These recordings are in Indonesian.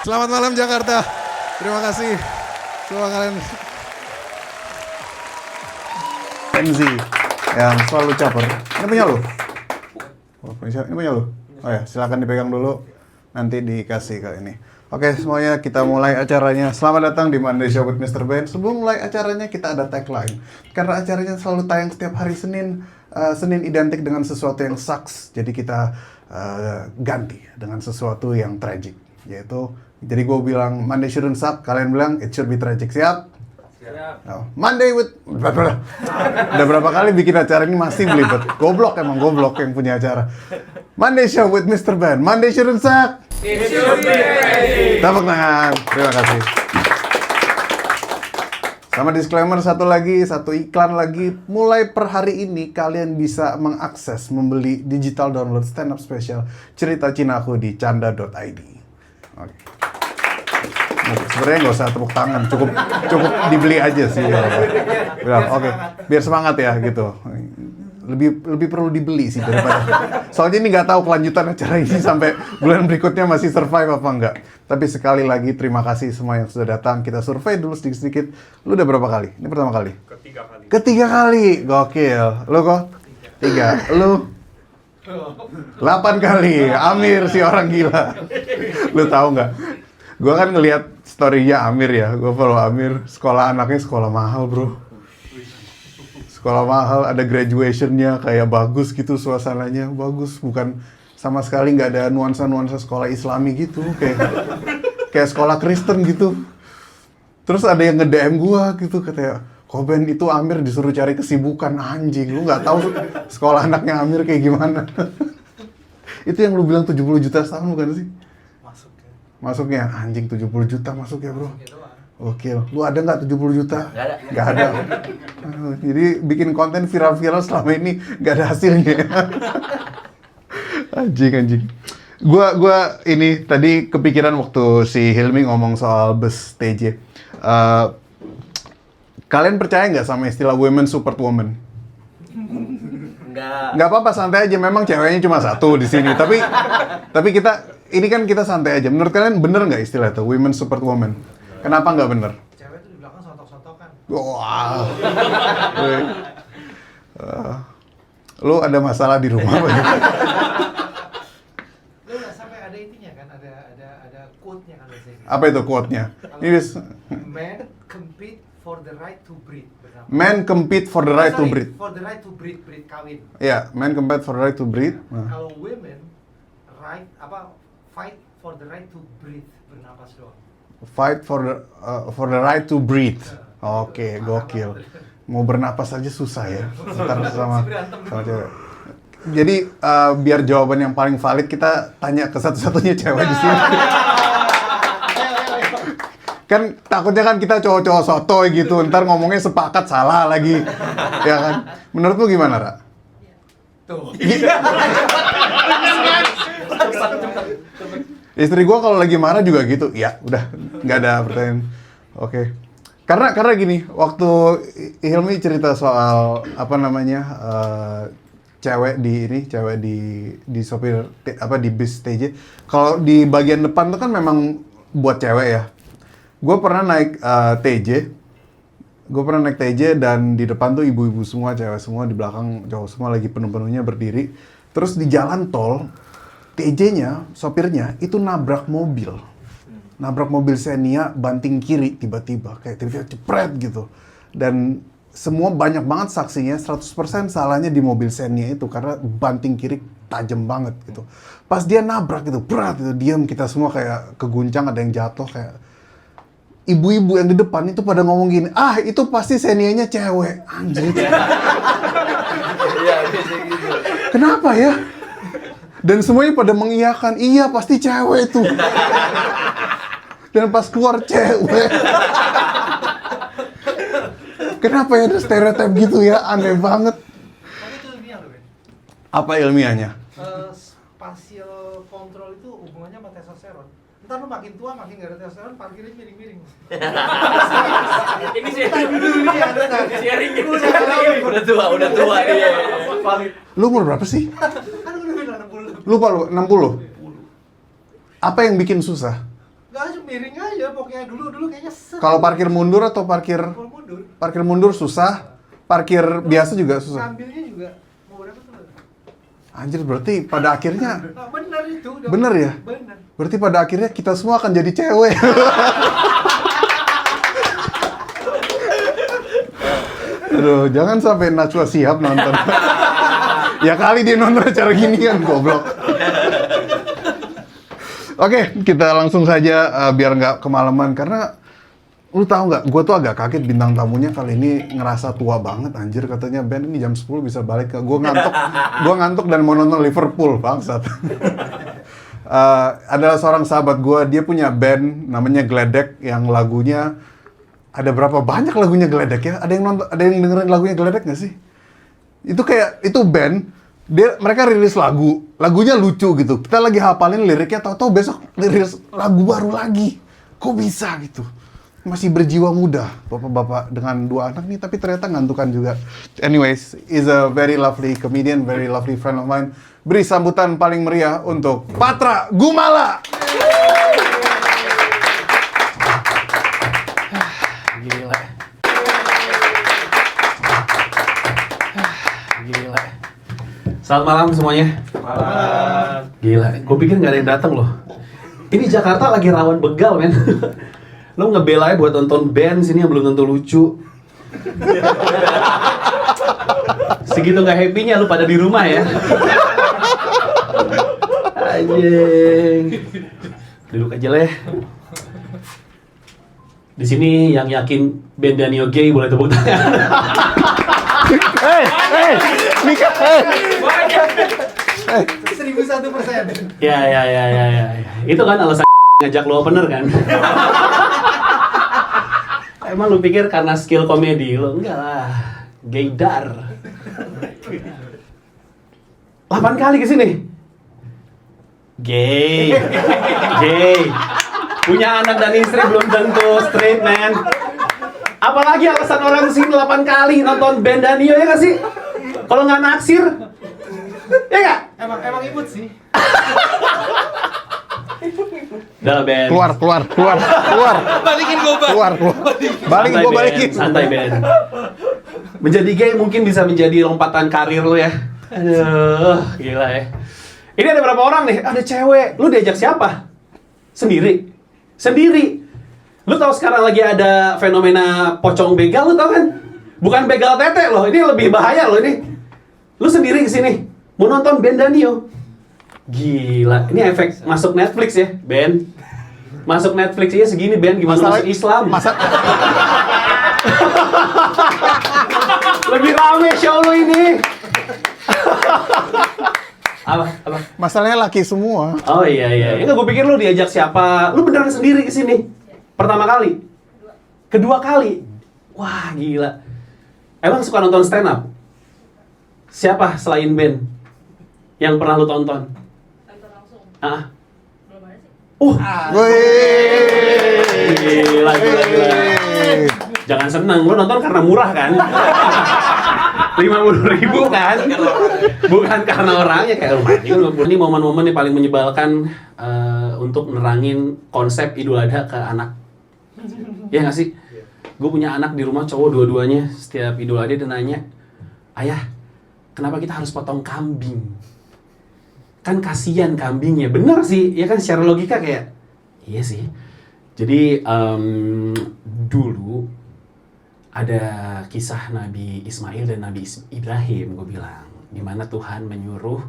Selamat malam Jakarta. Terima kasih semua kalian. MZ yang selalu caper. Ini punya lu? Ini punya lu? Oh ya, silakan dipegang dulu. Nanti dikasih ke ini. Oke, semuanya kita mulai acaranya. Selamat datang di Monday Show with Mr. Ben. Sebelum mulai acaranya kita ada tagline. Karena acaranya selalu tayang setiap hari Senin. Senin identik dengan sesuatu yang sucks. Jadi kita ganti dengan sesuatu yang tragic. Yaitu, jadi gue bilang Monday shouldn't suck. Kalian bilang it should be tragic. Siap? Oh. Monday with... Udah berapa kali bikin acara ini masih belibet. Goblok emang, goblok yang punya acara. Monday Show with Mr. Ben. Monday shouldn't suck. It should be tragic. Tepuk tangan. Terima kasih. Sama disclaimer satu iklan lagi. Mulai per hari ini kalian bisa mengakses, membeli digital download stand up special Cerita Cinaku di canda.id. Oke. Sebenarnya nggak usah tepuk tangan, cukup dibeli aja sih. Oke, biar semangat ya gitu. Lebih perlu dibeli sih daripada. Soalnya ini nggak tahu kelanjutan acara ini sampai bulan berikutnya masih survive apa enggak. Tapi sekali lagi terima kasih semua yang sudah datang. Kita survei dulu sedikit-sedikit. Lu udah berapa kali? Ini pertama kali? Ketiga kali. Gokil. Lu kok? 3. Lu? 8 kali. Amir si orang gila. Lu tahu nggak? Gue kan ngelihat story-nya Amir ya, gue follow Amir, anaknya sekolah mahal bro. Sekolah mahal, ada graduation-nya, kayak bagus gitu suasananya, bagus, bukan sama sekali nggak ada nuansa-nuansa sekolah Islami gitu, kayak sekolah Kristen gitu. Terus ada yang nge-DM gue gitu, katanya, Koben itu Amir disuruh cari kesibukan, anjing, lu nggak tahu sekolah anaknya Amir kayak gimana. Itu yang lu bilang 70 juta setahun bukan sih? Masuknya, anjing 70 juta masuk ya bro. Oke, lu ada nggak 70 juta? Nggak ada. Jadi bikin konten viral-viral selama ini nggak ada hasilnya. Anjing. Gua ini tadi kepikiran waktu si Hilmi ngomong soal bus TJ. Kalian percaya nggak sama istilah women support woman? Nggak apa-apa, santai aja. Memang ceweknya cuma satu di sini. Tapi kita santai aja. Menurut kalian bener nggak istilah itu, women support woman? Kenapa nggak bener? Cewek itu di belakang sontok-sontokan. Wah. Lu ada masalah di rumah apa? Lu nggak sampai ada itunya kan? Ada quote-nya kan biasanya. Apa itu quote-nya? Men compete for the right to breed. Men compete for the right to breed. For the right to breed kawin. Ya, men compete for the right to breed. Kalau women fight for the right to breathe, bernapas doang. Fight for the right to breathe. Oke, gokil. Mau bernapas aja susah ya. Ntar sama cewek. Jadi biar jawaban yang paling valid kita tanya ke satu-satunya cewek di sini. Kan takutnya kan kita cowok-cowok sotoy gitu, ntar ngomongnya sepakat salah lagi. Ya kan? Menurut lu gimana, Ra? Tuh. Istri gua kalau lagi marah juga gitu. Ya, udah nggak ada pertanyaan. Oke. Karena gini, waktu Hilmi cerita soal cewek di sopir di bis TJ. Kalau di bagian depan tuh kan memang buat cewek ya. Gue pernah naik TJ dan di depan tuh ibu-ibu semua, cewek semua, di belakang cowok semua lagi penuh-penuhnya berdiri. Terus di jalan tol, TJ-nya, sopirnya, itu nabrak mobil Xenia banting kiri tiba-tiba, kayak tiba-tiba cepret gitu. Dan semua banyak banget saksinya, 100% salahnya di mobil Xenia itu, karena banting kiri tajam banget gitu. Pas dia nabrak gitu, berat gitu, diam kita semua kayak keguncang, ada yang jatuh kayak... Ibu-ibu yang di depan itu pada ngomong gini, itu pasti Xenia-nya cewek, anjir. Kenapa ya? Dan semuanya pada mengiyakan, iya pasti cewek itu. Dan pas keluar cewek. Kenapa ya ada stereotip gitu ya, aneh banget. Tapi itu ilmiah loh, Ben. Apa ilmiahnya? Spatial control itu hubungannya sama testosteron. Ntar lu makin tua, makin gak ada testosteron, parkirnya miring-miring. Ini sharing. Udah tua dia. Lu umur berapa sih? Kan udah bilang 60. Lupa lu, 60? Apa yang bikin susah? Nggak aja miring aja pokoknya dulu kayaknya Kalau parkir mundur atau parkir Kalau mundur. parkir mundur susah, parkir biasa juga susah. Ngambilnya juga mau berapa tuh? Anjir, berarti pada akhirnya Nah, bener itu. udah. Bener ya? Bener. berarti pada akhirnya kita semua akan jadi cewek. Aduh, jangan sampai Najwa Shihab nonton. Ya kali dia nonton acara ginian, goblok. Oke, kita langsung saja biar nggak kemalaman karena lu tahu nggak, gue tuh agak kaget bintang tamunya kali ini ngerasa tua banget anjir, katanya Ben ini jam 10 bisa balik ke gue ngantuk dan mau nonton Liverpool bangsat. Adalah seorang sahabat gue, dia punya band namanya Gledek yang lagunya ada berapa banyak lagunya Gledek ya? Ada yang dengerin lagunya Gledek nggak sih? Itu band, mereka rilis lagunya lucu gitu. Kita lagi hafalin liriknya, tahu-tahu besok rilis lagu baru lagi. Kok bisa gitu? Masih berjiwa muda, bapak-bapak dengan 2 anak nih, tapi ternyata ngantukan juga. Anyways, is a very lovely comedian, very lovely friend of mine. Beri sambutan paling meriah untuk Patra Gumala. Gila. Gila. Selamat malam semuanya. Malam. Gila, gue pikir nggak ada yang datang loh. Ini Jakarta lagi rawan begal, men. Lo ngebel aja buat nonton band sini yang belum tentu lucu. Segitu nggak happy-nya lu pada di rumah ya. Anjing. Duduk aja lah. Di sini yang yakin band Danio gay boleh tepuk tangan. Mika, 1001%. Ya. Itu kan alasan ngajak lo opener kan. Emang lu pikir karena skill komedi lo? Enggak lah. Gaydar. 8 kali kesini. Gay. Punya anak dan istri belum tentu straight, man. Apalagi alasan orang sini 8 kali nonton band Danio, ya nggak sih? Kalau nggak naksir, ya nggak? Emang imut sih. Udah lah, Ben. keluar. Balikin gobang. Keluar. Balikin, Santai, gua Ben. balikin. Santai, Ben. Menjadi gay mungkin bisa menjadi lompatan karir lo ya. Aduh, gila ya. Ini ada berapa orang nih? Ada cewek. Lu diajak siapa? Sendiri. Lu tahu sekarang lagi ada fenomena pocong begal, lu tahu kan? Bukan begal tete loh. Ini lebih bahaya loh ini. Lu sendiri kesini. Mau nonton band Danio. Gila. Ini efek masuk Netflix ya, Ben. Masuk Netflix ya segini, Ben. Gimana masuk Islam? Lebih rame show lu ini. Apa? Masalahnya laki semua. Oh iya. Enggak, gue pikir lu diajak siapa? Lu beneran sendiri kesini? Pertama kali? Kedua kali? Wah, gila. Emang suka nonton stand up? Siapa selain Ben yang pernah lu tonton? Nonton langsung. Ah. Belum ada sih. Gila. Jangan seneng, lu nonton karena murah kan? 50.000 kan? Bukan karena orangnya kayak ini momen-momen yang paling menyebalkan untuk nerangin konsep Idul Adha ke anak. Ya nggak sih? Gue punya anak di rumah cowok dua-duanya. Setiap Idul Adha dia nanya, "Ayah, kenapa kita harus potong kambing? Kan kasihan kambingnya." Bener sih, ya kan secara logika kayak iya sih. Jadi dulu ada kisah Nabi Ismail dan Nabi Ibrahim, gue bilang, di mana Tuhan menyuruh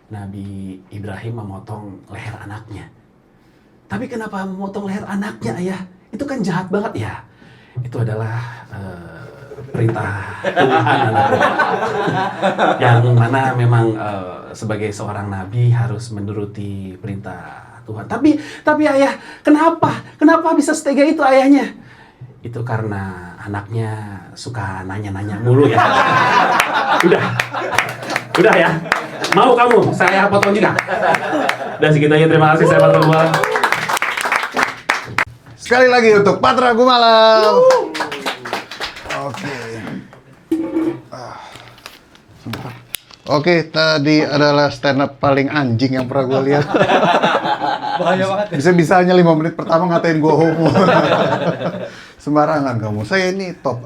Nabi Ibrahim memotong leher anaknya. Tapi kenapa memotong leher anaknya, ayah? Itu kan jahat banget ya. Itu adalah perintah Tuhan, yang mana memang sebagai seorang nabi harus menuruti perintah Tuhan. Tapi ayah, kenapa bisa setega itu ayahnya? Itu karena anaknya suka nanya-nanya mulu ya. Udah ya. Mau kamu saya potong juga? Dan segitu aja, terima kasih, saya Patra Gumala. Sekali lagi untuk Patra Gumala. Oke, tadi adalah stand up paling anjing yang pernah gue lihat. Bahaya banget ya. Bisa-bisanya 5 menit pertama ngatain gue homo. Sembarangan kamu. Saya ini top.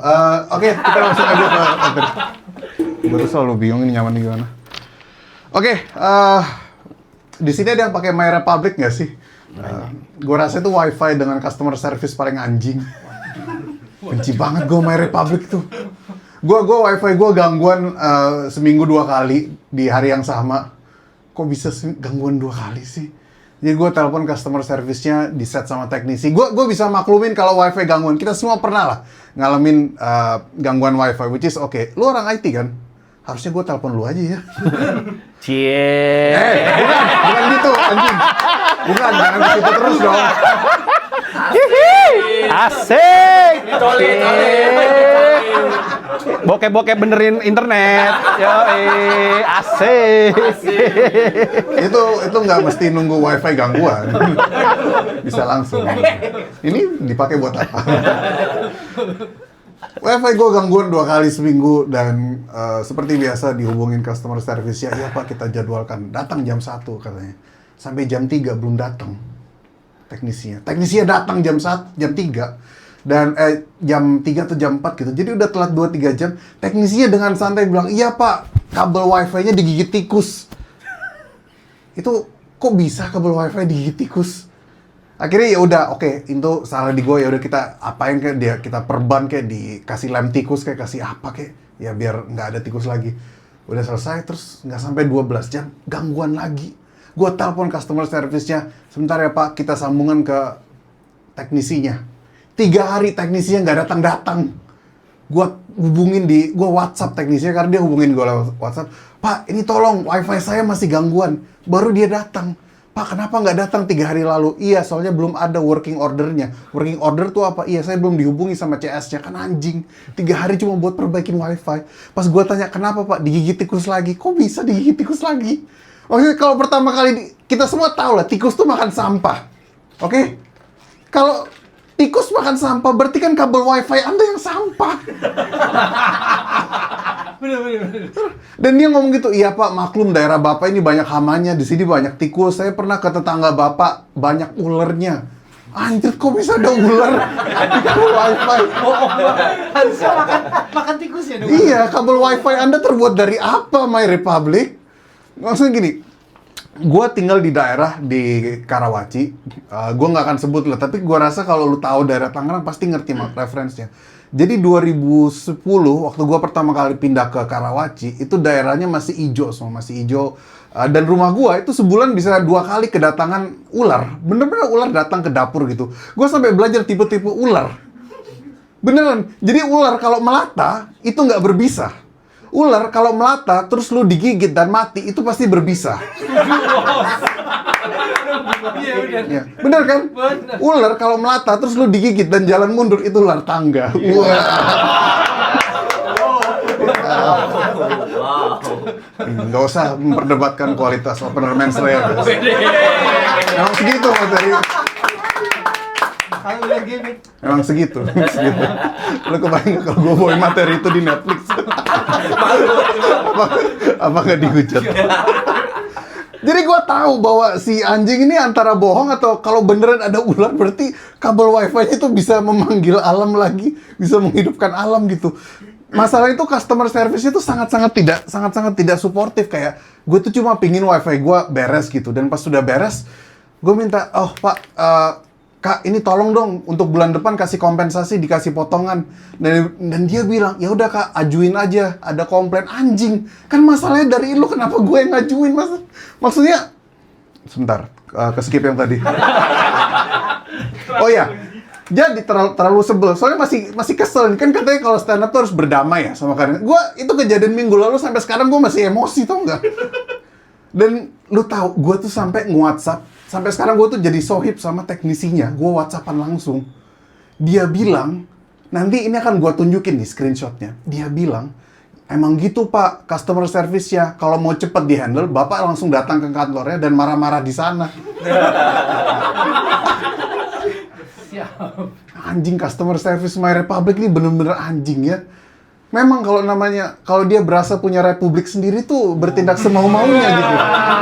Oke, kita langsung aja ke topik. Gue tuh selalu bingung ini nyaman gimana. Oke, di sini ada yang pakai My Republic nggak sih? Gue rasa itu WiFi dengan customer service paling anjing. Benci banget gue My Republic tuh. Gue WiFi gue gangguan seminggu 2 kali di hari yang sama. Kok bisa gangguan 2 kali sih? Jadi gue telepon customer service-nya di set sama teknisi. Gue bisa maklumin kalau WiFi gangguan. Kita semua pernah lah ngalamin gangguan WiFi, which is oke. Lu orang IT kan? Harusnya gue telepon lu aja ya. Cie. Bukan gitu, anjing. Bukan, jangan gitu terus dong. Asik. Bokep-bokep benerin internet. Yoi, asik. Itu nggak mesti nunggu WiFi gangguan. Bisa langsung. Ini dipakai buat apa? WiFi gue gangguan 2 kali seminggu dan seperti biasa dihubungin customer service ya, iya Pak kita jadwalkan datang jam 1 katanya. Sampai jam 3 belum datang teknisinya. Teknisinya datang jam 1, jam 3 dan jam 3 atau jam 4 gitu. Jadi udah telat 2-3 jam. Teknisinya dengan santai bilang, "Iya Pak, kabel WiFi-nya digigit tikus." Itu kok bisa kabel WiFi digigit tikus? Akhirnya ya udah oke, itu salah di gue, ya udah kita apain kayak dia, kita perban kayak dikasih lem tikus kayak kasih apa kayak ya biar nggak ada tikus lagi. Udah selesai terus nggak sampai 12 jam gangguan lagi. Gue telepon customer service-nya, "Sebentar ya Pak, kita sambungan ke teknisinya." 3 hari teknisinya nggak datang-datang. Gue gue WhatsApp teknisinya karena dia hubungin gue lewat WhatsApp. "Pak, ini tolong WiFi saya masih gangguan." Baru dia datang. "Pak, kenapa nggak datang 3 hari lalu?" "Iya, soalnya belum ada working order-nya." "Working order tuh apa?" "Iya, saya belum dihubungi sama CS-nya." Kan anjing, 3 hari cuma buat perbaikin WiFi. Pas gue tanya, "Kenapa Pak? Digigit tikus lagi." Kok bisa digigit tikus lagi? Maksudnya kalau pertama kali, kita semua tahu lah, tikus tuh makan sampah. Oke? Kalau tikus makan sampah, berarti kan kabel WiFi Anda yang sampah. Bener. Dan dia ngomong gitu, "Iya Pak, maklum daerah Bapak ini banyak hamanya, di sini banyak tikus. Saya pernah ke tetangga Bapak, banyak ulernya." Anjir, kok bisa ada ular di kabel WiFi? Harusnya makan tikusnya dong. Iya, kabel WiFi Anda terbuat dari apa, My Republic? Maksudnya gini, gue tinggal di daerah di Karawaci. Gue nggak akan sebut lah, tapi gue rasa kalau lu tahu daerah Tangerang pasti ngerti referensinya. Jadi 2010 waktu gue pertama kali pindah ke Karawaci, itu daerahnya masih hijau, semua masih hijau. Dan rumah gue itu sebulan bisa 2 kali kedatangan ular. Bener-bener ular datang ke dapur gitu. Gue sampai belajar tipe-tipe ular. Beneran. Jadi ular kalau melata itu nggak berbisa. Ular kalau melata terus lu digigit dan mati itu pasti berbisa. Iya udah. Ya, bener kan? Bener. Ular kalau melata terus lu digigit dan jalan mundur itu ular tangga. Wah. Nggak usah memperdebatkan kualitas opener menswear. Emang segitu materi. Kalau udah gimmick. Emang segitu. Lu kebayang nggak kalau gue bawain materi itu di Netflix? apa nggak dihujat? Jadi gue tahu bahwa si anjing ini antara bohong atau kalau beneran ada ular berarti kabel WiFi-nya itu bisa memanggil alam lagi, bisa menghidupkan alam gitu. Masalah itu customer service itu sangat-sangat tidak suportif. Kayak gue tuh cuma pingin WiFi gue beres gitu, dan pas sudah beres gue minta, "Oh Pak, Kak, ini tolong dong untuk bulan depan kasih kompensasi, dikasih potongan." Dan dia bilang, "Ya udah Kak, ajuin aja, ada komplain." Anjing, kan masalahnya dari lu, kenapa gue yang ngajuin? Maksudnya sebentar, ke skip yang tadi. Oh ya, jadi terlalu sebel. Soalnya masih kesel. Kan katanya kalau stand up tuh harus berdamai ya sama karyawan. Gue itu kejadian minggu lalu sampai sekarang gue masih emosi, tau nggak? Dan lu tahu, gue tuh sampai nge-WhatsApp. Sampai sekarang gue tuh jadi sohib sama teknisinya. Gue WhatsAppan langsung. Dia bilang, nanti ini akan gue tunjukin nih screenshotnya. Dia bilang, "Emang gitu Pak, customer service-nya. Kalau mau cepet di-handle, Bapak langsung datang ke kantornya dan marah-marah di sana." Anjing, customer service My Republic ini bener-bener anjing ya. memang kalau dia berasa punya republik sendiri tuh bertindak semau-maunya gitu.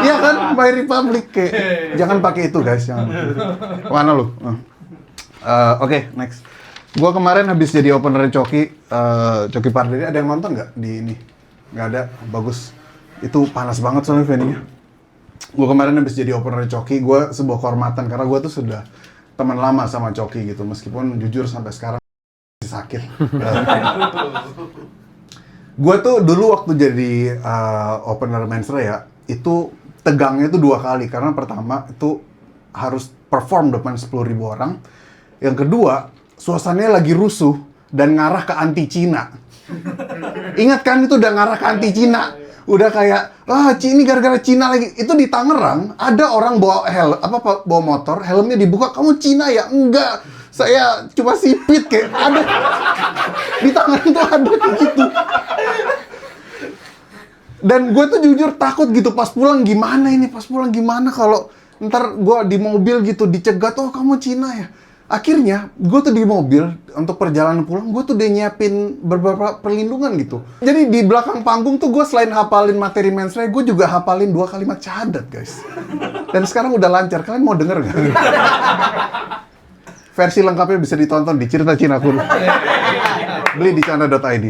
Iya kan, My Republic kayak. Jangan pakai itu guys, jangan. Mana lu? Oke, next. Gua kemarin habis jadi opener Coki Pardede. Ada yang nonton nggak di ini? Nggak ada, bagus. Itu panas banget soalnya venue-nya. Gue kemarin habis jadi opener Coki, gue sebuah kehormatan karena gue tuh sudah teman lama sama Coki gitu, meskipun jujur sampai sekarang masih sakit. Gue tuh dulu waktu jadi opener Men's Raya, itu tegangnya tuh 2 kali, karena pertama itu harus perform depan 10.000 orang, yang kedua suasananya lagi rusuh dan ngarah ke anti Cina. Ingat kan, itu udah ngarah ke anti Cina. Udah kayak, ini gara-gara Cina lagi. Itu di Tangerang, ada orang bawa bawa motor, helmnya dibuka, kamu Cina ya? Enggak, saya cuma sipit kayak. Ada. Di Tangerang tuh ada gitu. Dan gue tuh jujur takut gitu, pas pulang gimana kalau ntar gue di mobil gitu dicegat, oh kamu Cina ya? Akhirnya, gue tuh di mobil, untuk perjalanan pulang, gue tuh udah nyiapin beberapa perlindungan gitu. Jadi di belakang panggung tuh gue selain hafalin materi Men's Raya, gue juga hafalin 2 kalimat syahadat, guys. Dan sekarang udah lancar, kalian mau denger gak? Versi lengkapnya bisa ditonton di Cerita Cinaku. Beli di canda.id.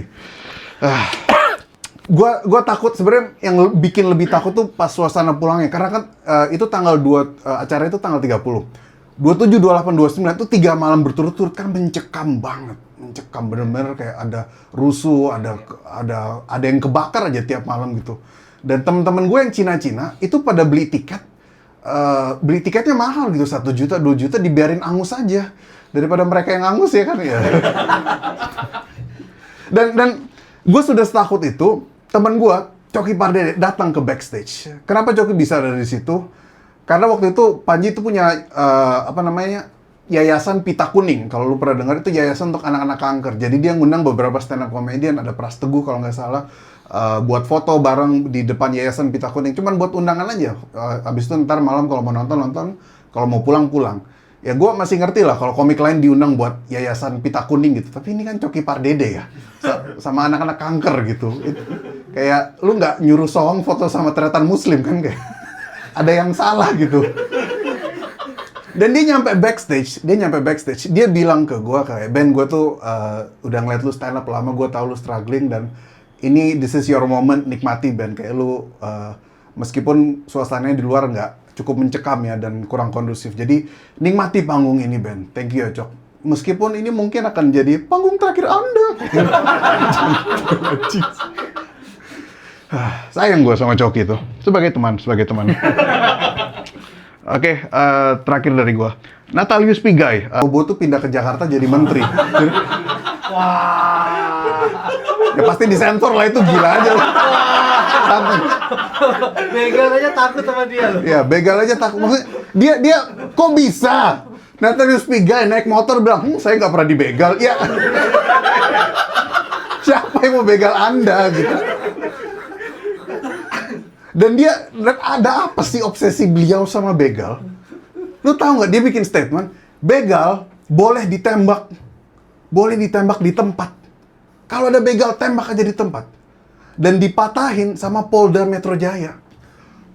Gue takut, sebenarnya yang bikin lebih takut tuh pas suasana pulangnya. Karena kan itu tanggal 2, acara itu tanggal 30. 27, 28, 29 itu 3 malam berturut-turut kan mencekam banget. Mencekam bener-bener kayak ada rusuh, ada yang kebakar aja tiap malam gitu. Dan temen-temen gue yang Cina-Cina itu pada beli tiketnya mahal gitu, 1 juta, 2 juta dibiarin angus aja. Daripada mereka yang angus ya kan ya. Dan gue sudah setakut itu, temen gue, Coki Pardede datang ke backstage. Kenapa Coki bisa ada di situ? Karena waktu itu Panji itu punya Yayasan Pita Kuning. Kalau lu pernah dengar, itu yayasan untuk anak-anak kanker. Jadi dia ngundang beberapa stand up comedian, ada Pras Teguh kalau nggak salah, buat foto bareng di depan Yayasan Pita Kuning. Cuman buat undangan aja. Abis itu ntar malam kalau mau nonton, kalau mau pulang. Ya gue masih ngerti lah kalau komik lain diundang buat Yayasan Pita Kuning gitu. Tapi ini kan Coki Pardede ya, sama anak-anak kanker gitu. Kayak lu nggak nyuruh Sohong foto sama Tretan Muslim kan kayak. Ada yang salah gitu. Dan dia nyampe backstage, dia bilang ke gue kayak, Ben, gue tuh udah ngeliat lu stand up lama, gue tahu lu struggling, dan this is your moment, nikmati Ben. Kayak lu, meskipun suasananya di luar nggak cukup mencekam ya, dan kurang kondusif. Jadi, nikmati panggung ini Ben, thank you ya Cok. Meskipun ini mungkin akan jadi panggung terakhir Anda. Sayang gue sama Coki itu, sebagai teman. Oke, terakhir dari gue, Natalius Pigai. Bobo tuh pindah ke Jakarta jadi menteri. Wah. Ya pasti disensor lah, itu gila aja loh. Begal aja takut sama dia loh. Ya, begal aja takut. Maksudnya, dia kok bisa? Natalius Pigai naik motor bilang, saya nggak pernah dibegal. Ya, siapa yang mau begal Anda gitu? Dan ada apa sih obsesi beliau sama begal? Lu tahu nggak, dia bikin statement, begal boleh ditembak di tempat. Kalau ada begal, tembak aja di tempat. Dan dipatahin sama Polda Metro Jaya.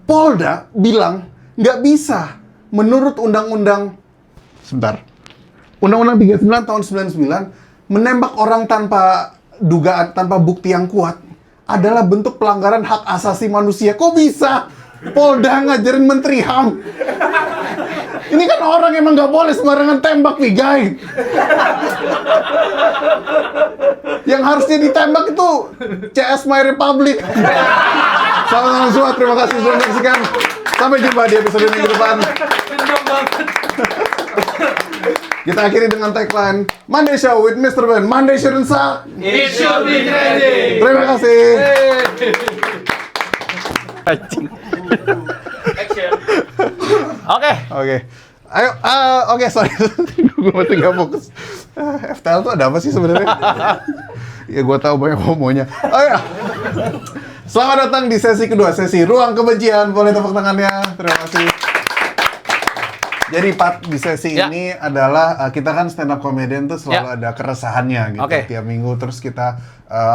Polda bilang, nggak bisa. Menurut Undang-Undang 39 tahun 99, menembak orang tanpa bukti yang kuat adalah bentuk pelanggaran hak asasi manusia. Kok bisa Polda ngajarin Menteri HAM? Ini kan orang emang nggak boleh sembarangan tembak, Pigai. Yang harusnya ditembak itu CS My Republic. Selamat malam semua, terima kasih sudah menyaksikan. Sampai jumpa di episode minggu depan. Kita akhiri dengan tagline Monday Show with Mr. Ben. Monday shouldn't suck. It should be trending. Terima kasih. Action. Oke. Ayo, sorry. Gue masih nggak fokus. FTL tuh ada apa sih sebenarnya? Ya gue tahu banyak homonya. Selamat datang di sesi kedua, sesi Ruang Kebencian. Boleh tepuk tangannya. Terima kasih. Jadi Pat, di sesi Ya. ini adalah kita kan stand up comedian tuh selalu ada keresahannya gitu. Oke. Tiap minggu terus kita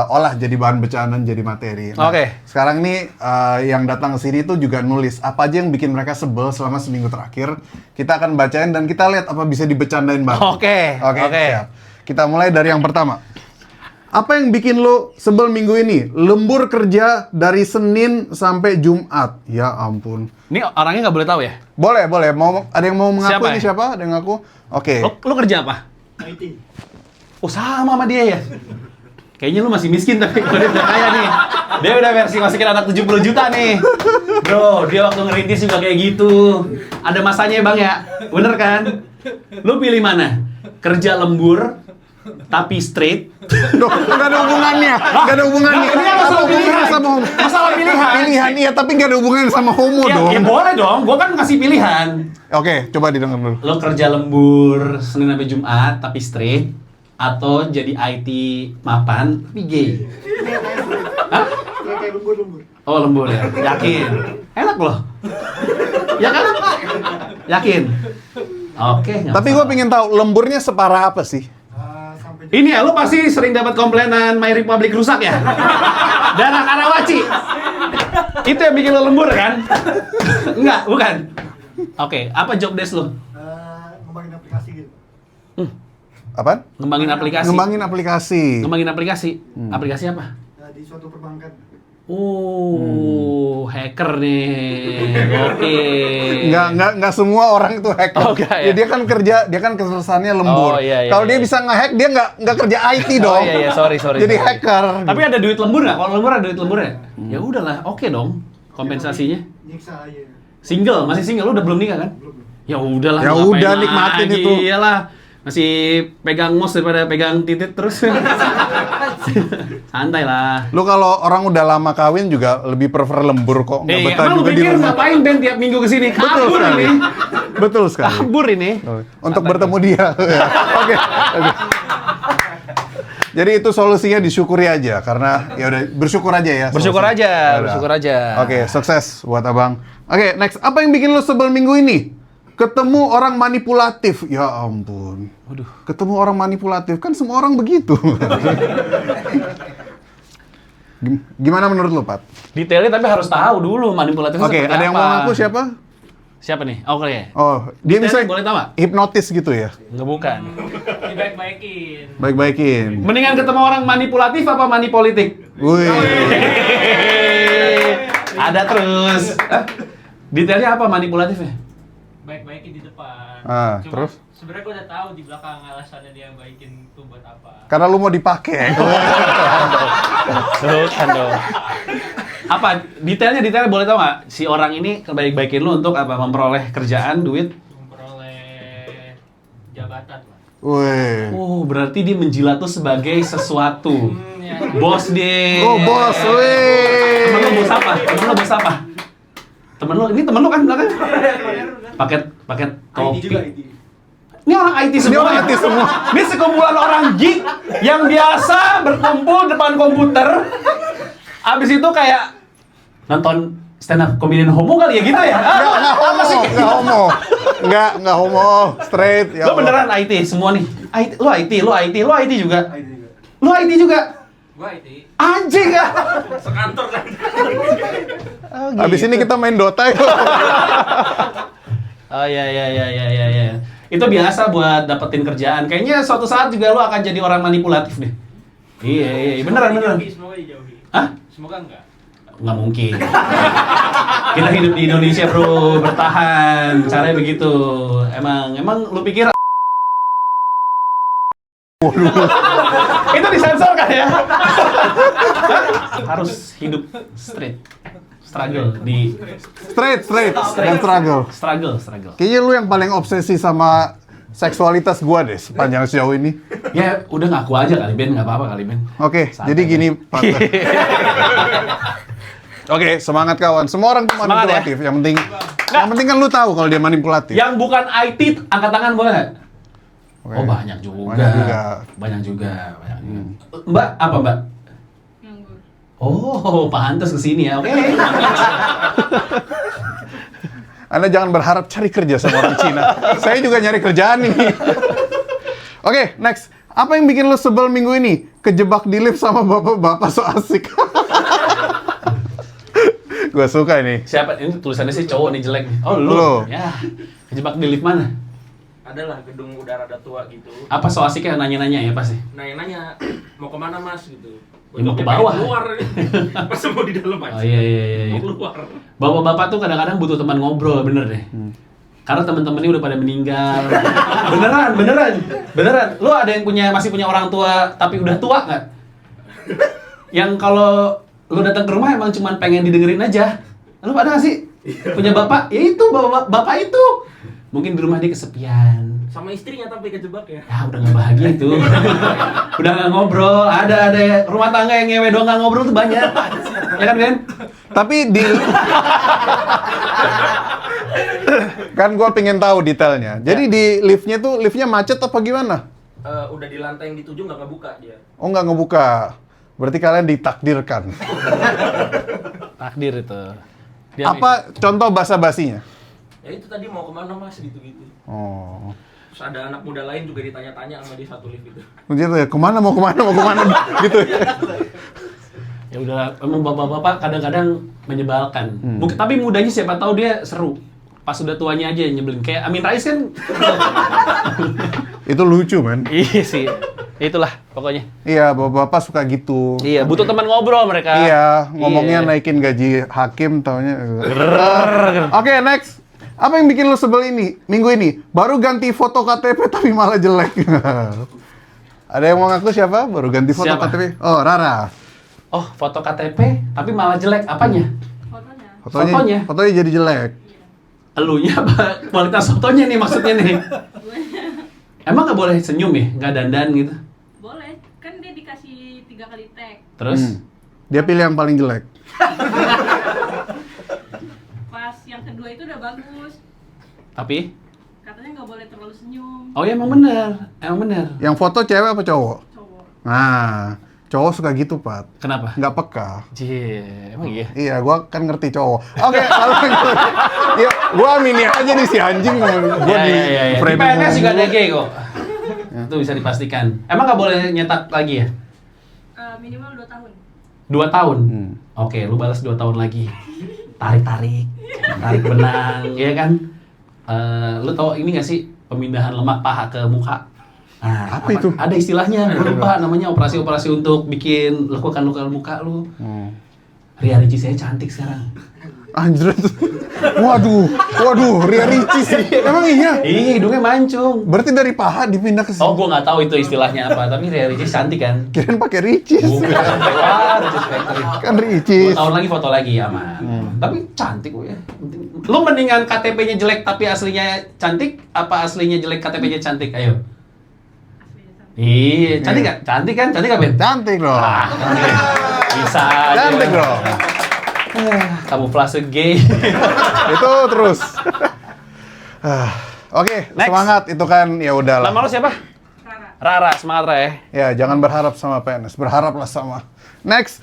olah jadi bahan bercandaan, jadi materi. Oke. Sekarang nih yang datang ke sini tuh juga nulis apa aja yang bikin mereka sebel selama seminggu terakhir. Kita akan bacain dan kita lihat apa bisa dibecandain bareng. Oke. Oke. Siap. Kita mulai dari yang pertama. Apa yang bikin lo sebel minggu ini? Lembur kerja dari Senin sampai Jumat. Ya ampun. Ini orangnya nggak boleh tahu ya? Boleh. Ada yang mau mengaku Siapa ini ya? siapa? Ada yang ngaku? Oke. Lo kerja apa? IT. Oh sama dia ya? Kayaknya lu masih miskin tapi kalau dia udah kaya nih. Dia udah versi masukin anak 70 juta nih. Bro, dia waktu ngerintis juga kayak gitu. Ada masanya bang ya? Bener kan? Lu pilih mana? Kerja lembur tapi straight. Duh, nggak ada hubungannya. Nggak ada hubungannya. Nah, ini kan masalah Apa hubungannya pilihan. sama homo? Masalah pilihan. Pilihan iya, tapi nggak ada hubungannya sama homo Ya, dong. ya boleh dong, gua kan ngasih pilihan. Oke, coba didengar dulu. Lo kerja lembur Senin sampai Jumat tapi straight atau jadi IT mapan tapi gay? Hah? Kayak lembur-lembur. Oh lembur ya, yakin? Enak loh. Ya kan? Yakin? Oke. nggak Tapi gue masalah. pengen tahu lemburnya separah apa sih? Sampai Ini ya, lo pasti sering dapat komplainan My Republic rusak ya? Dana Karawaci. Itu yang bikin lo lembur kan? Enggak, bukan. Oke, apa job desk lo? ngembangin aplikasi gitu. Apaan? Ngembangin aplikasi. Ngembangin aplikasi. Ngembangin aplikasi. Aplikasi apa? Di suatu perbankan. Hacker nih. Oke. Nggak semua orang itu hacker. Oh, nggak ya? Ya, dia kan kesusahannya lembur. Oh, iya, Kalau dia iya. bisa nge-hack, dia nggak kerja IT dong. Oh iya, sorry. Jadi hacker. Tapi ada duit lembur nggak? Kalau lembur ada duit lemburnya? Ya udahlah, oke dong. Kompensasinya. Nyiksa aja. Single, masih single, lu udah belum nikah kan? Ya udahlah. Ya mau ngapain udah, nikmatin lagi? itu. Iyalah. Masih pegang mos daripada pegang titit terus. Santai lah. Lu kalau orang udah lama kawin juga lebih prefer lembur kok. Nggak betah emang lu juga di pikir rumah. ngapain Ben tiap minggu kesini? Kabur sekali. ini. Betul sekali. Kabur ini. Untuk bertemu dia. Oke. Jadi itu solusinya disyukuri aja karena ya udah bersyukur aja ya. Bersyukur solusinya. aja, Ya udah. bersyukur aja. Oke, sukses buat Abang. Oke, next. Apa yang bikin lo sebel minggu ini? Ketemu orang manipulatif. Ya ampun. Waduh. Ketemu orang manipulatif kan semua orang begitu. Gimana menurut lo, Pat? Detailnya tapi harus tahu dulu manipulatifnya Oke, seperti ada yang apa. mau ngaku siapa? Siapa nih? Oke. Oh, dia Detailnya bisa boleh tahu nggak? hipnotis gitu ya? Enggak bukan. Dibaik-baikin. Baik-baikin. Mendingan ketemu orang manipulatif apa manipolitik? Wih. Ada terus. Detailnya apa manipulatifnya? Baik-baikin di depan. Ah, Cuma terus? sebenarnya gue udah tahu di belakang alasannya dia baikin tuh buat apa. Karena lu mau dipakai. Bukan dong. Apa detailnya boleh tahu nggak? Si orang ini kebaik-baikin lu untuk apa? Memperoleh kerjaan, duit? Memperoleh jabatan lah. Wih. Oh, berarti dia menjilat tuh sebagai sesuatu. Ya. Bos deh. Oh, bos. Wih. Temen lu bos apa? Ini temen lu kan belakang? Paket topi. Ini orang IT semua. Ini orang IT semua. Ini sekumpulan orang geek yang biasa berkumpul depan komputer. Abis itu kayak nonton stand up comedian homo kali ya gitu ya? Nggak homo. Nggak homo. Straight. Ya Lo Allah. beneran IT semua nih? Lo IT juga? Lo IT juga? Gue IT. Anjing ya? Sekantor kan. Abis ini kita main Dota yuk. Oh iya. Itu biasa buat dapetin kerjaan. Kayaknya suatu saat juga lo akan jadi orang manipulatif deh. Iya, beneran. Semoga dijauhi. Hah? Semoga enggak. Nggak mungkin. Kita hidup di Indonesia bro, bertahan. Caranya begitu. Emang lu pikir itu disensor kan ya? Harus hidup straight. Struggle di Straight. Dan struggle. struggle. Kayaknya lu yang paling obsesi sama seksualitas gua deh sepanjang sejauh ini. Ya udah ngaku aja kali Ben, nggak apa-apa kali Ben. Oke, Santai, jadi gini, Pak. Oke, semangat kawan. Semua orang tuh Semangat, manipulatif. Yang penting kan lu tahu kalau dia manipulatif. Yang bukan IT angkat tangan boleh nggak? Oke. Oh banyak juga. Banyak juga. Mbak apa Mbak? Anda jangan berharap cari kerja sama orang Cina. Saya juga nyari kerjaan ini. Oke, next. Apa yang bikin lo sebel minggu ini? Kejebak di lift sama bapak-bapak so asik. Gue suka ini. Siapa? Ini tulisannya sih cowok nih jelek nih. Oh, lu. Lu. Ya. Kejebak di lift mana? Adalah gedung udah rada tua gitu. Apa so asiknya nanya-nanya ya pasti? Nanya mau kemana mas gitu. Ya, mau ke bawah. Keluar. Masa mau di dalam aja. Oh iya. Mau keluar. Bapak-bapak tuh kadang-kadang butuh teman ngobrol, bener deh. Karena teman-temannya udah pada meninggal. Beneran. Lu ada yang masih punya orang tua tapi udah tua nggak? Yang kalau lu datang ke rumah emang cuma pengen didengerin aja. Lu ada nggak sih punya bapak? Ya itu bapak itu. Mungkin di rumah dia kesepian. Sama istrinya tapi kejebak ya. Ya udah nggak bahagia itu. Udah nggak ngobrol. Ada rumah tangga yang ngewe doang nggak ngobrol tuh banyak. Ya kan Ben? Tapi di kan gue pengen tahu detailnya. Jadi di liftnya macet apa gimana? Udah di lantai yang dituju nggak ngebuka dia. Oh, nggak ngebuka. Berarti kalian ditakdirkan. Takdir itu. Apa contoh basa-basinya? Ya itu tadi mau kemana mas gitu-gitu. Oh. Terus ada anak muda lain juga ditanya-tanya sama di satu lift itu. Gitu ya, mau kemana gitu ya. Ya udah, emang bapak-bapak kadang-kadang menyebalkan. Mungkin tapi mudanya siapa tahu dia seru. Pas udah tuanya aja yang nyebelin. Kayak Amin Rais kan. Itu lucu, men. Iya sih. Itulah pokoknya. Iya, bapak-bapak suka gitu. Iya, butuh teman ngobrol mereka. Iya, ngomongnya Iya. naikin gaji hakim, taunya. Oke, next. Apa yang bikin lo sebel minggu ini? Baru ganti foto KTP tapi malah jelek. Ada yang mau ngaku siapa? Baru ganti foto Siapa? KTP? Oh, Rara. Oh, foto KTP tapi malah jelek. Apanya? Fotonya? Fotonya jadi jelek. Elunya apa? Kualitas fotonya nih maksudnya nih. Emang nggak boleh senyum ya? Nggak dandan gitu? Boleh, kan dia dikasih 3 kali tag. Terus? Dia pilih yang paling jelek. Pas yang kedua itu udah bagus. Tapi? Katanya nggak boleh terlalu senyum. Oh ya emang bener. Yang foto cewek apa cowok? Cowok. Nah, cowok suka gitu, Pat. Kenapa? Nggak peka. Emang iya. Iya, gua kan ngerti cowok. Oke, kalau ya, gua aminin aja nih si anjing. Gua di Di framing PNS juga ada mulu. gay kok. Itu bisa dipastikan. Emang nggak boleh nyetak lagi ya? Minimal 2 tahun. 2 tahun? Hmm. Oke, lu balas 2 tahun lagi. Tarik benang, ya kan? Lu tau ini nggak sih pemindahan lemak paha ke muka? Nah, Apa itu? Ada istilahnya, gue lupa namanya operasi-operasi untuk bikin lekukan luka muka lu. Ria Ricis saya cantik sekarang. Anjir. Waduh, Ria Ricis. Emang iya? Iya, hidungnya mancung. Berarti dari paha dipindah ke sini. Oh, gue nggak tahu itu istilahnya apa, tapi Ria Ricis cantik kan? Kirain pakai Ricis. Bukan, wah, Ricis Factory. Kan Ricis. 2 tahun lagi foto lagi aman. Tapi cantik gue ya. Lu mendingan KTP-nya jelek tapi aslinya cantik, apa aslinya jelek KTP-nya cantik? Ayo. Iya, cantik gak? Cantik kan? Cantik gak, Ben? Cantik loh. Bisa aja. Cantik loh. Kamuflase gay. Itu terus. Oke, Next. semangat itu kan ya udahlah. Nama lo siapa? Rara. Rara, semangat Ra ya. Ya, jangan berharap sama PNS, berharaplah sama. Next.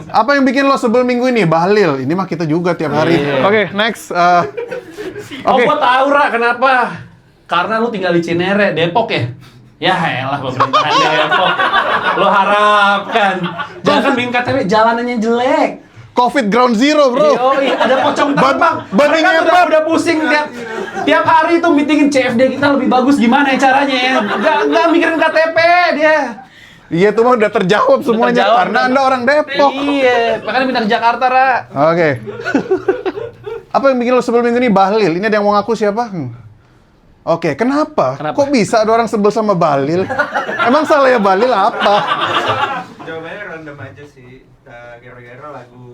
Apa yang bikin lo sebel minggu ini? Bahlil. Ini mah kita juga tiap hari. Iya. Oke, next. Oh, Oke. gua tahu, Ra, kenapa? Karena lu tinggal di Cinere, Depok ya? Ya elah, pemerintahan Depok. Lo harapkan. Jangan bikin KTP, jalanannya jelek. COVID ground zero, bro. Yoi, ada pocong terbang. Banding Mereka hebat. udah pusing tiap hari tuh meetingin CFD kita lebih bagus gimana ya caranya ya. Nggak mikirin KTP dia. Iya, tuh mah udah terjawab semuanya terjawab, karena kan? Anda orang Depok. Iya, makanya pindah ke Jakarta, Ra. Oke. Apa yang bikin lo sebel minggu ini? Bahlil. Ini ada yang mau ngaku siapa? Oke, kenapa? Kenapa? Kok bisa ada orang sebel sama Bahlil? Emang salah ya Bahlil apa? Jawabannya random aja sih. Gara-gara lagu.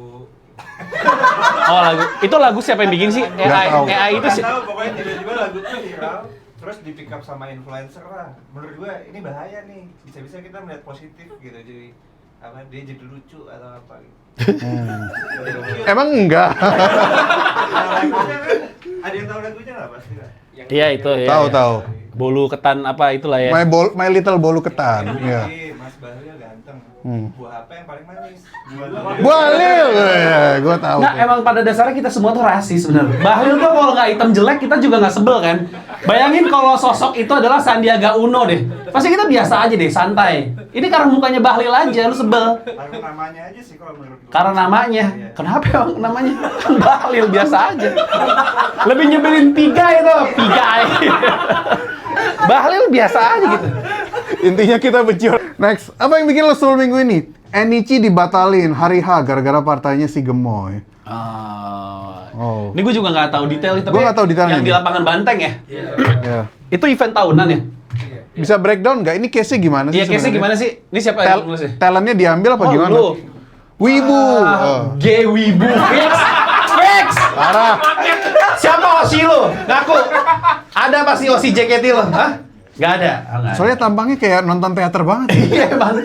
Oh, itu lagu siapa yang bikin sih? Nggak tahu. AI itu sih. Nggak tahu, pokoknya tiba-tiba lagu itu viral. Terus di pick up sama influencer lah. Menurut gue ini bahaya nih. Bisa-bisa kita melihat positif gitu. Jadi apa dia jadi lucu atau apa gitu. Emang enggak? Nah, lagunya kan ada yang tahu lagunya nggak pasti lah. Iya, itu ya. Tahu. Bolu ketan apa itulah ya. My Little Bolu Ketan. Iya. Mas Bahlil ganteng. buah apa yang paling manis? Bahlil, ya, gue tahu. Nah, emang pada dasarnya kita semua tuh rasis bener. Bahlil tuh kalau nggak hitam jelek kita juga nggak sebel kan. Bayangin kalau sosok itu adalah Sandiaga Uno deh. Pasti kita biasa aja deh, santai. Ini karena mukanya Bahlil aja, lu sebel. Karena namanya aja sih kalau menurut gue. Karena namanya. Iya. Kenapa emang namanya? Bahlil biasa aja. Lebih nyebelin Pigai itu, Pigai. Bahlil biasa aja gitu. Intinya kita benci. Next, apa yang bikin lo sebel minggu ini? Enichi dibatalin hari H gara-gara partainya si Gemoy. Ini gue juga nggak tahu detail, tapi Gua nggak tahu detailnya yang di nih. lapangan Banteng ya. Ya. Itu event tahunan ya. Bisa breakdown nggak? Ini case-nya gimana sih? Iya, case-nya sebenarnya? gimana sih? Ini siapa yang nulis ya? Talentnya diambil apa gimana? lu. Wibu. Gay wibu. Fix. Fix. Parah. Siapa Osi lu? Ngaku. Ada pasti Osi JKT lu? Hah? Gak ada. Oh, nggak ada. Soalnya tampangnya kayak nonton teater banget. Iya emang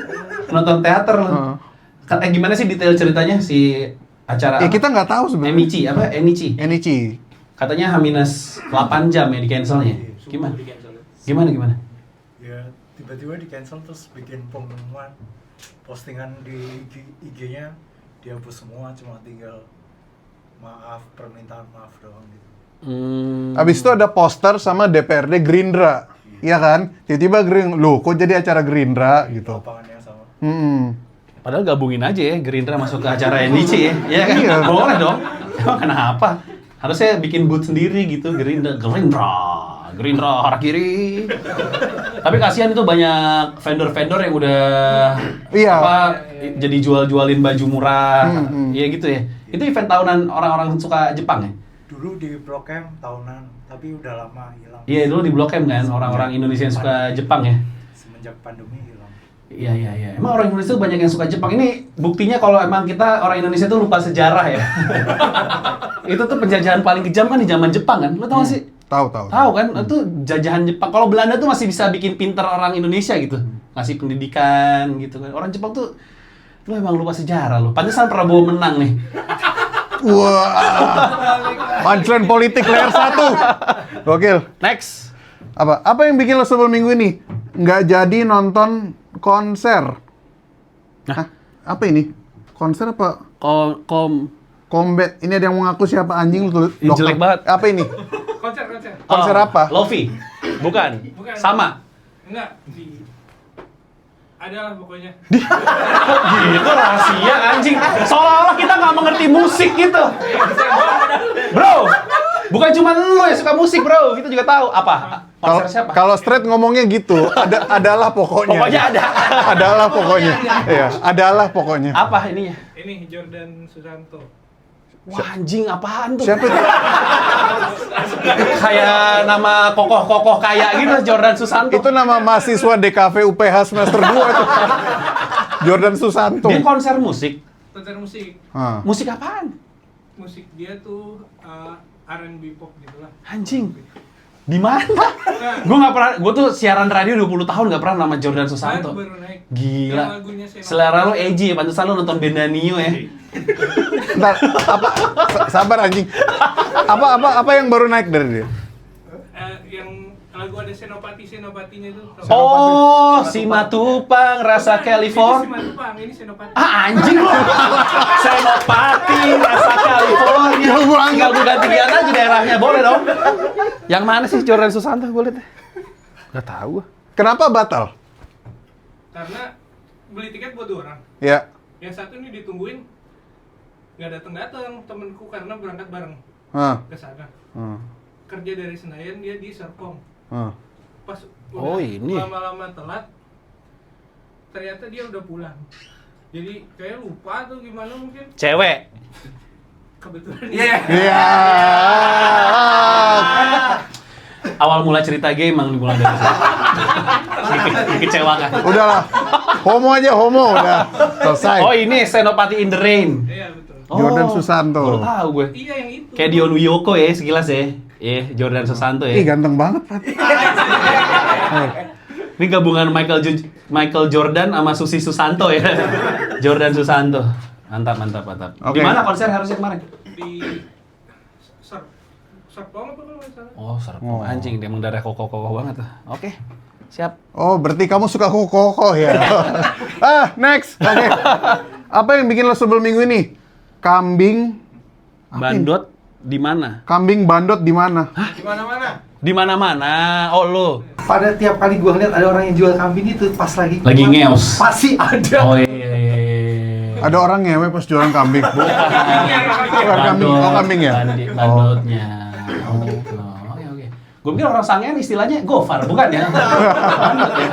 nonton teater lu. Heeh. Gimana sih detail ceritanya si acara? Ya kita nggak tahu sebenarnya. Enichi apa? Enichi. Katanya H-8 jam ya di cancelnya. Gimana? Gimana? Ya tiba-tiba di cancel terus bikin pengumuman postingan di IG-nya dihapus semua, cuma tinggal permintaan maaf doang gitu. Abis itu ada poster sama DPRD Gerindra. Iya kan? Tiba-tiba loh kok jadi acara Gerindra gitu. Lapangannya sama. Padahal gabungin aja ya Gerindra masuk ke acara Enichi ya. Iya kan? Iya. Boleh dong. Emang kenapa? Harusnya bikin booth sendiri gitu Gerindra arah kiri. Tapi kasihan itu banyak vendor-vendor yang udah Iya. jadi jualin baju murah. Iya gitu ya. Itu event tahunan orang-orang suka Jepang ya? Dulu di Blok M tahunan, tapi udah lama hilang. Iya, dulu di Blok M kan orang-orang Indonesia yang suka Jepang ya. Semenjak pandemi hilang. Iya. Emang orang Indonesia tuh banyak yang suka Jepang. Ini buktinya kalau emang kita orang Indonesia tuh lupa sejarah ya. Itu tuh penjajahan paling kejam kan di zaman Jepang kan. Lo tau gak sih? Tahu. Tahu kan? Itu jajahan Jepang. Kalau Belanda tuh masih bisa bikin pinter orang Indonesia gitu. Ngasih pendidikan gitu kan. Orang Jepang tuh lu emang lupa sejarah lu. Pantesan Prabowo menang nih. Wah. Punchline politik layer 1. Gokil. Next. Apa yang bikin lo sebel minggu ini? Nggak jadi nonton konser. Hah? Apa ini? Konser apa? Combat. Ini ada yang mengaku siapa anjing lu tulis. Ini jelek banget. Apa ini? Konser. Konser apa? Lofi. Bukan. Sama. Enggak, adalah pokoknya. Gitu rahasia anjing. Seolah-olah kita nggak mengerti musik gitu. Bro, bukan cuma lu yang suka musik, bro. Kita juga tahu apa. Konser siapa? Kalau straight ngomongnya gitu, adalah pokoknya. Pokoknya ada. Adalah pokoknya. Iya, adalah pokoknya. Apa ininya? Ini Jordan Susanto. Wah anjing apaan tuh? Siapa itu? Kayak nama kokoh-kokoh kaya gitu Jordan Susanto. Itu nama mahasiswa DKV UPH semester 2 itu. Jordan Susanto. Dia konser musik. Konser musik. Musik apaan? Musik dia tuh R&B pop gitu lah. Anjing. Di mana? Gue tuh siaran radio 20 tahun nggak pernah nama Jordan Susanto. Baru naik. Gila. Yang lagunya Senopati. Selera lo edgy, pantesan lo nonton Bendanio ya. Bentar, sabar anjing. Apa yang baru naik dari dia? Yang lagu ada Senopatinya itu. Oh, si Matupang rasa California. Ini si Matupang, ini Senopati. Anjing lo. Senopati rasa California. Tinggal gue ganti-ganti aja daerahnya, boleh dong. Yang mana sih Jordan Susanto gue liat? Gak tahu. Kenapa batal? Karena beli tiket buat 2 orang. Ya. Yang satu ini ditungguin nggak datang temenku karena berangkat bareng ke sana. Kerja dari Senayan, dia di Serpong. Pas ini. lama-lama telat, ternyata dia udah pulang. Jadi kayak lupa tuh gimana mungkin. Cewek. Kebetulan. Iya. Awal mula cerita game emang dimulai dari sana. Dikecewakan. Udahlah. Homo aja homo udah. Selesai. Oh ini Senopati in the Rain. Iya betul. Jordan Susanto. Baru tahu gue. Iya yang itu. Kayak Dion Wiyoko ya sekilas ya. Iya, Jordan Susanto ya. Ih ganteng banget Pat. Ini gabungan Michael Jordan sama Susi Susanto ya. Jordan Susanto. Mantap. Oke. Di mana konser harusnya kemarin? Di Serpong apa kalau nggak salah. Oh, Serpong anjing, dia emang darah kokoh-kokoh banget tuh. Oke. Siap. Oh, berarti kamu suka koko ya? Next. Oke. Apa yang bikin lo sebel minggu ini? Kambing Bandot di mana? Kambing bandot di mana? Di mana-mana. Di mana-mana. Oh, lo. Pada tiap kali gua ngeliat ada orang yang jual kambing itu pas lagi Ngeos. pasti ada. Oh iya. Ada orang ngewe pas jualan kambing. Bukan kambing. Oh, kambing ya? Bandotnya. Oh gitu. Oke. Gue pikir orang sangean istilahnya gofar, bukan ya? Bandot ya.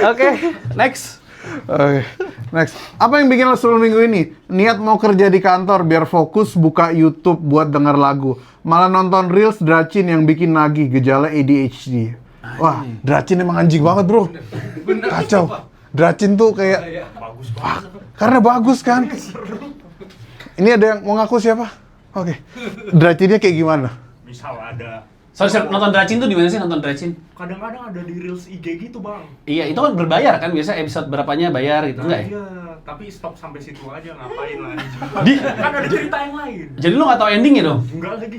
Oke, next. Oke, next. Apa yang bikin lo sebel minggu ini? Niat mau kerja di kantor biar fokus buka YouTube buat denger lagu. Malah nonton Reels Dracin yang bikin nagih gejala ADHD. Wah, Dracin emang anjing banget, bro. Kacau. Dracin tuh kayak karena bagus kan. Ini ada yang mau ngaku siapa? Oke. Dracinnya kayak gimana? Misal ada Sorry, nonton Dracin tuh di mana sih nonton Dracin? kadang-kadang ada di Reels IG gitu, Bang. Iya, itu kan berbayar kan, biasa episode berapanya bayar gitu, enggak ya? Iya, tapi stop sampai situ aja, ngapain lah. Di- Kan ada cerita yang lain. Jadi lu nggak tahu endingnya dong? Enggak lagi.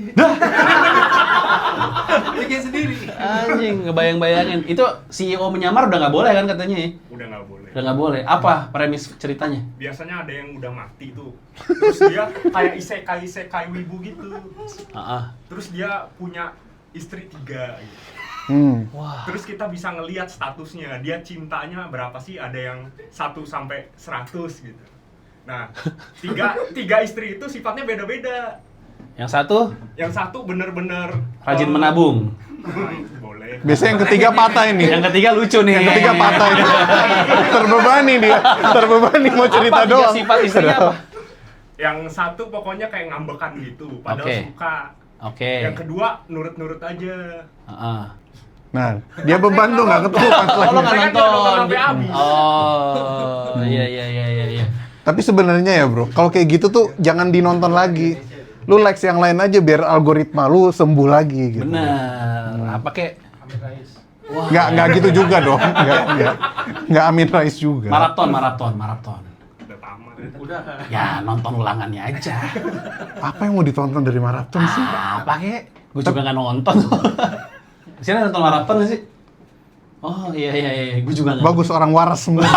Bikin sendiri. Anjing, ngebayang-bayangin. Itu CEO menyamar udah nggak boleh kan katanya ya? Udah nggak boleh. Udah nggak boleh. Apa premis ceritanya? Biasanya ada yang udah mati tuh. Terus dia kayak isekai wibu gitu. Terus dia punya istri 3 gitu. Wah. Terus kita bisa ngelihat statusnya, dia cintanya berapa sih? Ada yang 1 sampai 100 gitu. Nah, tiga istri itu sifatnya beda-beda. Yang satu bener-bener rajin menabung. Boleh. Biasanya yang ketiga patah ini. Yang ketiga lucu nih. Yang ketiga patah ini. Terbebani dia. Terbebani mau cerita Apa doang. sifat istrinya apa? Yang satu pokoknya kayak ngambekan gitu, padahal Oke. suka. Oke. Yang kedua nurut-nurut aja. Nah, dia beban tuh nggak ketemu pas Oh, lagi. lo nggak Saya kan nonton? nggak nonton sampai habis. Oh, iya. Tapi sebenarnya ya bro, kalau kayak gitu tuh jangan dinonton lagi. Lu likes yang lain aja biar algoritma lu sembuh lagi gitu. Bener. Apa kek? Wah. Nggak gitu juga dong. Nggak Amin Rais juga. Maraton. Udah tamat. Ya nonton ulangannya aja. Apa yang mau ditonton dari maraton sih? Apa kek? Gue juga nggak nonton. Sini nonton maraton nggak sih? Oh iya. Gue juga nggak. Bagus, orang waras semua.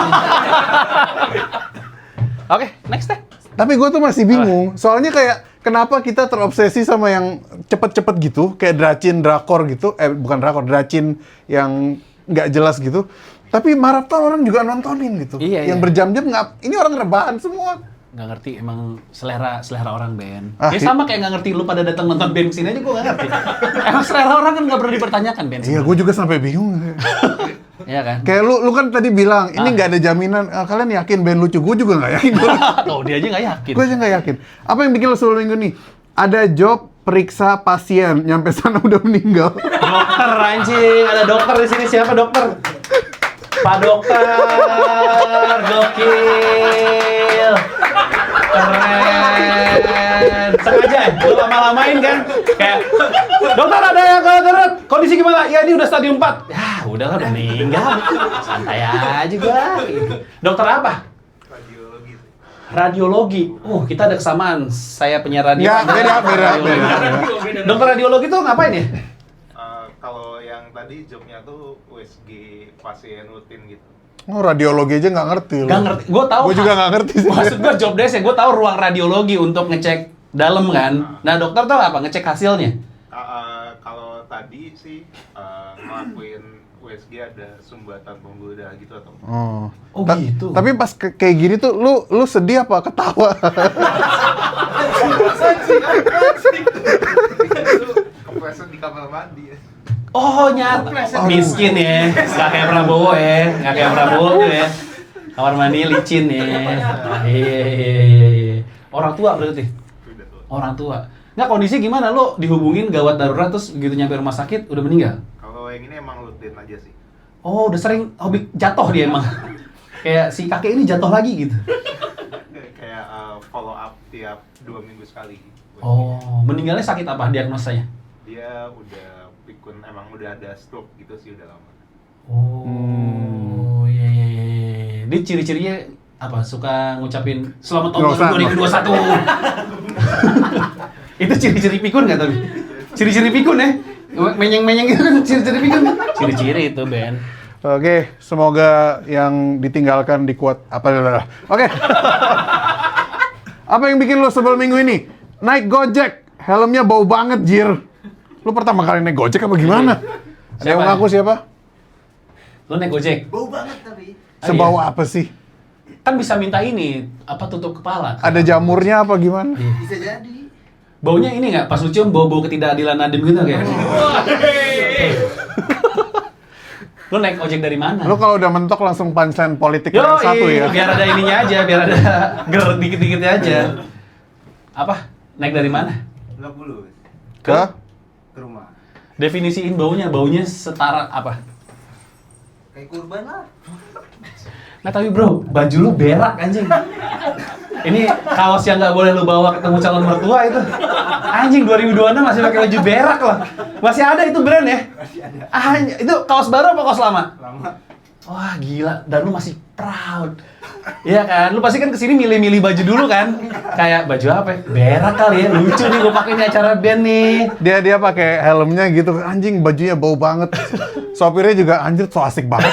Oke, next deh. Tapi gue tuh masih bingung. Soalnya kayak kenapa kita terobsesi sama yang cepet-cepet gitu, kayak Dracin, drakor gitu. Bukan drakor, Dracin yang nggak jelas gitu. Tapi maraton orang juga nontonin gitu. Iya. Yang berjam-jam nggak. Ini orang rebahan semua. Nggak ngerti emang selera orang band. Ah, Ya sama kayak nggak ngerti lu pada datang nonton band kesini aja gue nggak ngerti. Emang selera orang kan nggak perlu dipertanyakan band. Iya, gue juga sampai bingung. Iya kan? Kayak lu kan tadi bilang ini nggak ada jaminan. Kalian yakin band lucu? Gue juga nggak yakin. Oh dia aja nggak yakin. Gue aja nggak yakin. Apa yang bikin lo sebelum minggu nih? Ada job periksa pasien, nyampe sana udah meninggal. Dokter anjing, ada dokter di sini. Siapa dokter? Pak Dokter, gokil, keren. Sengaja, lu lama-lamain kan? Kayak, dokter ada yang darurat, kondisi gimana? Ya ini udah stadium 4. Ya udahlah udah meninggal, santai aja gua. Dokter apa? Radiologi. Kita ada kesamaan. Saya penyiar radio. Nggak, beda. Dokter radiologi tuh ngapain ya? Kalau yang tadi jobnya tuh USG pasien rutin gitu. Oh, radiologi aja nggak ngerti lu. Nggak ngerti. Gue tahu. Gue juga nggak ngerti sih. Maksud gue job desk ya. Gue tahu ruang radiologi untuk ngecek dalam kan. Nah dokter tahu apa? Ngecek hasilnya. Kalau tadi sih ngelakuin USG ada sumbatan pembuluh darah gitu atau Oh gitu. Tapi pas kayak gini tuh lu sedih apa ketawa? kepleset di kamar mandi ya. Oh nyata. Miskin ya. Nggak kayak Prabowo ya. Nggak kayak Prabowo tuh ya. Kamar mandi licin ya. Iya. Orang tua berarti. Orang tua. Nggak kondisi gimana? Lo dihubungin gawat darurat terus begitu nyampe rumah sakit udah meninggal? Kalau yang ini emang rutin aja sih. Oh udah sering hobi jatuh dia emang. Kayak si kakek ini jatuh lagi gitu. Kayak follow up tiap 2 minggu sekali. Oh, meninggalnya sakit apa diagnosanya? Dia udah pikun, emang udah ada stroke gitu sih udah lama. Oh, iya. Dia ciri-cirinya apa? Suka ngucapin selamat Nggak tahun usah. 2021. Itu ciri-ciri pikun nggak tapi? Ciri-ciri pikun ya? Menyeng-menyeng itu kan ciri-ciri kan. Ciri-ciri itu, Ben. Oke, semoga yang ditinggalkan dikuat apa. Oke. Apa yang bikin lo sebel minggu ini? Naik Gojek, helmnya bau banget, Jir. Lu pertama kali naik Gojek apa gimana? Ada yang Siapa? ngaku siapa? Lu naik Gojek? Bau banget tapi. Sebau apa sih? Kan bisa minta ini, apa tutup kepala. Ada jamurnya apa gimana? Bisa jadi. Baunya ini nggak? Pas lu cium bau-bau ketidakadilan Nadiem gitu kayak. Lu naik ojek dari mana? Lu kalau udah mentok langsung punchline politik Yo, yang satu ya? biar ada ininya aja, biar ada ger dikit-dikitnya aja. Apa? Naik dari mana? Lebak Bulus. Ke? Ke rumah. Definisiin baunya setara apa? Kayak kurban lah. Nah tapi bro, baju lu berak anjing. Ini kaos yang nggak boleh lu bawa ketemu calon mertua itu. Anjing 2026 masih pakai baju berak loh. Masih ada itu brand ya? Masih ada. Itu kaos baru apa kaos lama? Lama. Wah gila, dan lu masih proud. Iya kan? Lu pasti kan kesini milih-milih baju dulu kan? Kayak baju apa ya? Berak kali ya, lucu nih gue pakai ini acara band nih. Dia pakai helmnya gitu, anjing bajunya bau banget. Sopirnya juga anjir so asik banget.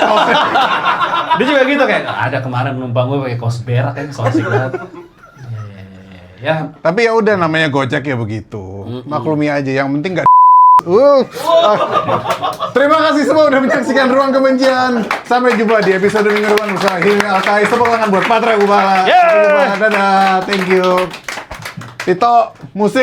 Dia juga gitu kayak, ada kemarin penumpang gue pakai kaos berak kan, so asik banget. Ya, Tapi ya udah namanya Gojek ya begitu. Maklumi aja, yang penting nggak. Terima kasih semua udah menyaksikan Ruang Kebencian. Sampai jumpa di episode minggu depan bersama Hilmi Alkai. Tepuk tangan buat Patra Kubala. Sampai jumpa, dadah, thank you. Tito, musik.